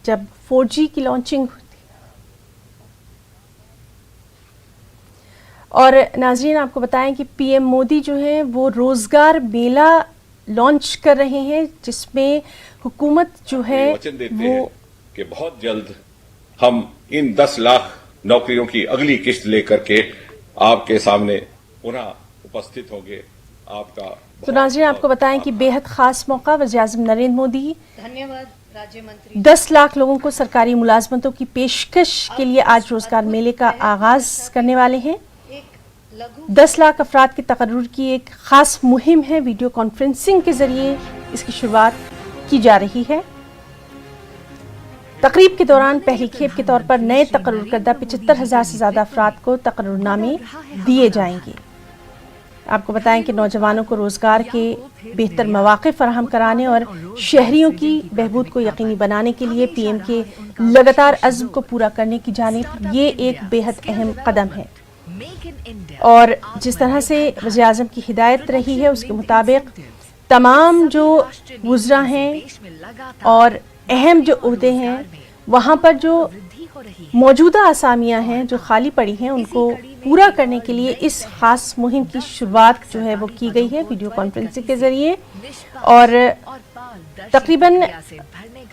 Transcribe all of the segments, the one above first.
جب 4G کی launching ہوتی. اور ناظرین آپ کو بتائیں کہ پی ایم مودی جو ہیں وہ روزگار میلہ لانچ کر رہے ہیں جس میں حکومت جو ہے وہ کہ بہت جلد ہم ان 10 لاکھ نوکریوں کی اگلی قسط لے کر کے آپ کے سامنے پنہ اپستھت ہوں گے. آپ کا تو ناظرین آپ کو بتائیں کہ بے حد خاص موقع وزیر اعظم نریندر مودی 10 لاکھ لوگوں کو سرکاری ملازمتوں کی پیشکش کے لیے آج روزگار میلے کا آغاز کرنے والے ہیں. 10 لاکھ افراد کے تقرر کی ایک خاص مہم ہے. ویڈیو کانفرنسنگ کے ذریعے اس کی شروعات کی جا رہی ہے. تقریب کے دوران پہلی کھیپ کے طور پر نئے تقرر کردہ 75,000 سے زیادہ افراد کو تقرر نامے دیے جائیں گے. آپ کو بتائیں کہ نوجوانوں کو روزگار کے بہتر مواقع فراہم کرانے اور شہریوں کی بہبود کو یقینی بنانے کے لیے پی ایم کے لگاتار عزم کو پورا کرنے کی جانب یہ ایک بے حد اہم قدم ہے. اور جس طرح سے وزیر اعظم کی ہدایت رہی ہے اس کے مطابق تمام جو وزراء ہیں اور اہم جو عہدے ہیں وہاں پر جو موجودہ اسامیاں ہیں جو خالی پڑی ہیں ان کو پورا کرنے کے لیے اس خاص مہم کی شروعات جو ہے وہ کی گئی ہے ویڈیو کانفرنسنگ کے ذریعے. اور تقریباً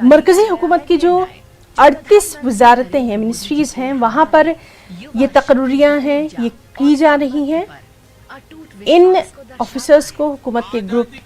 مرکزی حکومت کی جو 38 وزارتیں ہیں منسٹریز ہیں وہاں پر یہ تقرریاں ہیں یہ کی جا رہی ہیں. ان آفیسرز کو حکومت کے گروپ